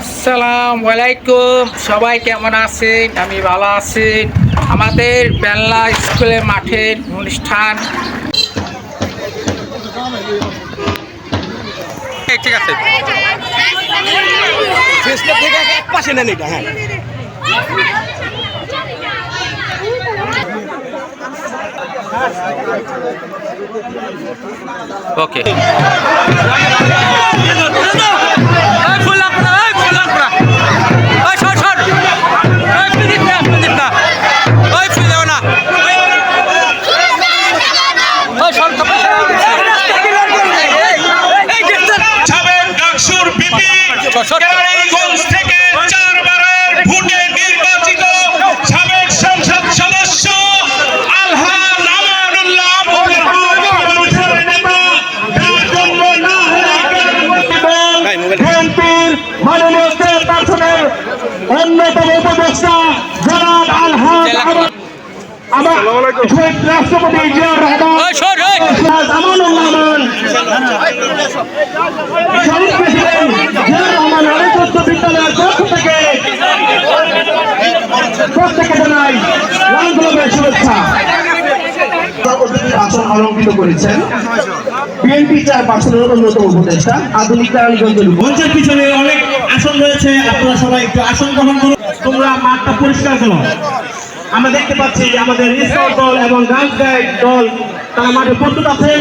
আসসালামু আলাইকুম, সবাই কেমন আছেন? আমি ভালো আছি। আমাদের বেল্লা স্কুলের মাঠের অনুষ্ঠান ঠিক আছে। ওকে কেরানীগঞ্জ থেকে 4 বারের ভোটে নির্বাচিত সাবেক সংসদ সদস্য আলহাজ আমানুল্লাহ বিএনপির মাননীয় চেয়ারপারসনের অন্যতম উপদেষ্টা জনাব আলহাজ শহীদ রাষ্ট্রপতি জিয়াউর রহমান আমানুল্লাহ শহীদ প্রেসিডেন্ট জিয়াউর রহমান উচ্চ বিদ্যালয়ের পক্ষ থেকে প্রত্যেকে জানাই লালগোলাপের শুভেচ্ছা। আসন অলঙ্কৃত করেছেন বিএনপি চেয়ারপারসনের অন্যতম উপদেষ্টা আধুনিক কেরানীগঞ্জ। মঞ্চের পিছনে অনেক আসন রয়েছে, আপনারা সবাই একটু আসন গ্রহণ করুন। তোমরা মাঠটা পরিষ্কার করো। আমরা দেখতে পাচ্ছি আমাদের স্কাউট দল এবং গার্লস গাইড দল তারা মাঠে প্রস্তুত আছে।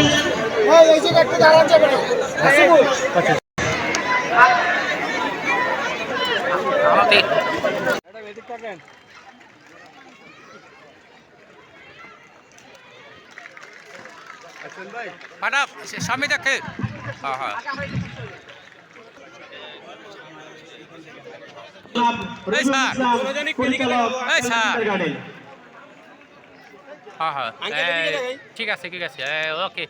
স্বামী দেখে ঠিক আছে ঠিক আছে ওকে।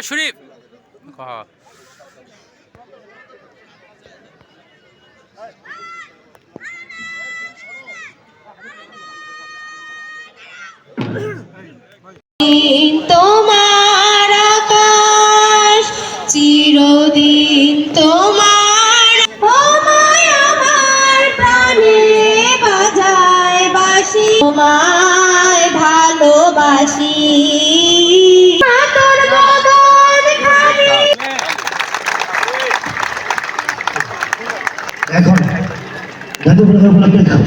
শরীফ তোমার আকাশ চিরদিন তোমার আমার প্রাণে বাজায় বাঁশি তোমায় ভালোবাসি। এখন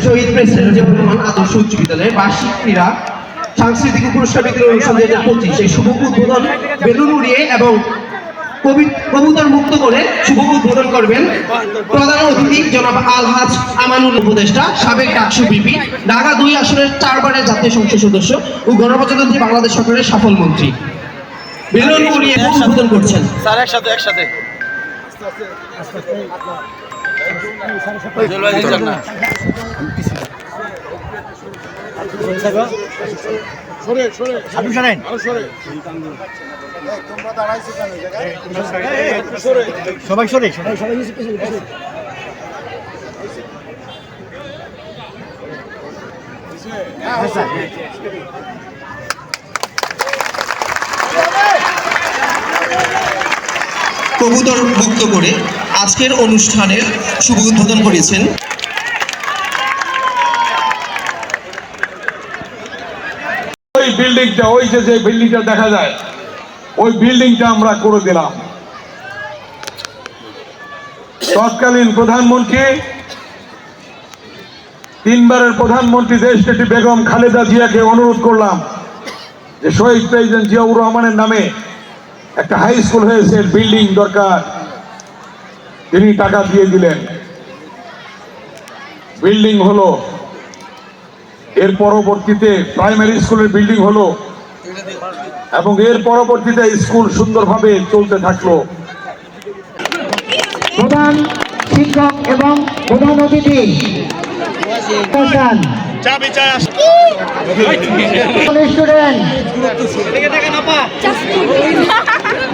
শহীদ প্রেসিডেন্ট জিয়াউর রহমান আদর্শ উচ্চ বিদ্যালয়ের বার্ষিক ক্রীড়া সাংস্কৃতিক পুরস্কার বিতরণ অনুষ্ঠান 2025 এই শুভ উদ্বোধন বেলুন উড়িয়ে এবং কবুতর মুক্ত করে শুভ উদ্বোধন করবেন প্রধান অতিথি জনাব আলহাজ আমানুল্লাহ উপদেষ্টা সাবেক ডাকসু বিপি ঢাকা 2 আসনের 4 বারের জাতীয় সংসদ সদস্য ও গণপ্রজাতন্ত্রী বাংলাদেশ সরকারের সফল মন্ত্রী। বেলুন উড়িয়ে উদ্বোধন করছেন স্যার একসাথে সবাই সরে কবুতর মুক্ত করে আজকের অনুষ্ঠানের শুভ উদ্বোধন করেছেন ওই বিল্ডিংটা, ওই যে বিল্ডিংটা দেখা যায়, ওই বিল্ডিংটা আমরা করে দিলাম। তৎকালীন প্রধানমন্ত্রী 3 বারের প্রধানমন্ত্রী দেশনেত্রী বেগম খালেদা জিয়াকে অনুরোধ করলাম যে শহীদ প্রেসিডেন্ট জিয়াউর রহমানের নামে একটা হাই স্কুল হয়েছে, বিল্ডিং দরকার। তিনি টাকা দিয়ে দিলেন, বিল্ডিং হলো। এর পরবর্তীতে প্রাইমারি স্কুলের বিল্ডিং হলো এবং এর পরবর্তীতে স্কুল সুন্দরভাবে চলতে থাকলো। প্রধান শিক্ষক এবং প্রধান অতিথি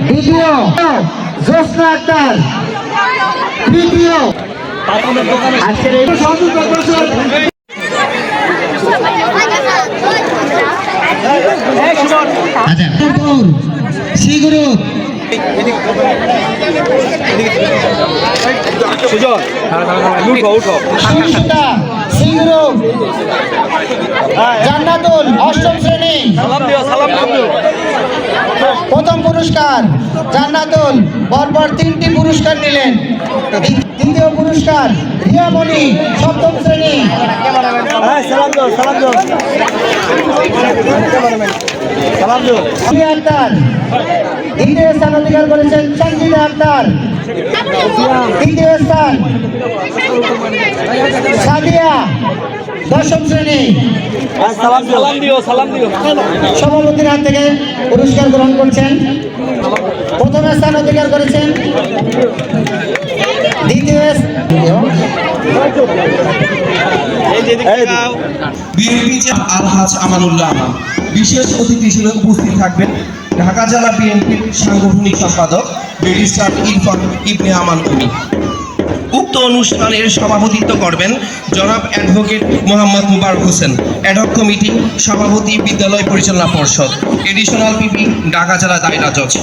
দ্বিতীয় জোসনা আক্তার, তৃতীয় আজকের এই আচ্ছা সি গ্রুপ শিশুটা সি গ্রুপ জান্নাতুল অষ্টম শ্রেণী প্রথম পুরস্কার জান্নাতুল পরপর 3টি পুরস্কার নিলেন। দ্বিতীয় পুরস্কার রিয়ামণি সপ্তম শ্রেণী আক্তার দ্বিতীয় স্থান অধিকার করেছেন সঞ্জিদা আক্তার। তৃতীয় স্থান সাদিয়া দশম শ্রেণী। সভাপতির হাত থেকে পুরস্কার গ্রহণ করছেন। প্রথম স্থান অধিকার করেছেন দ্বিতীয় বিএনপি আলহাজ আমানুল্লাহ আমান বিশেষ অতিথি হিসেবে উপস্থিত থাকবেন ঢাকা জেলা বিএনপির সাংগঠনিক সম্পাদক ব্যারিস্টার ইরফান ইবনে আমান উনি। উক্ত অনুষ্ঠানের সভাপতিত্ব করবেন জনাব অ্যাডভোকেট মোহাম্মদ মুবারক হোসেন, অ্যাডহক কমিটি সভাপতি, বিদ্যালয় পরিচালনা পর্ষদ, এডিশনাল পিপি, ঢাকা জেলা দায়রা জজ।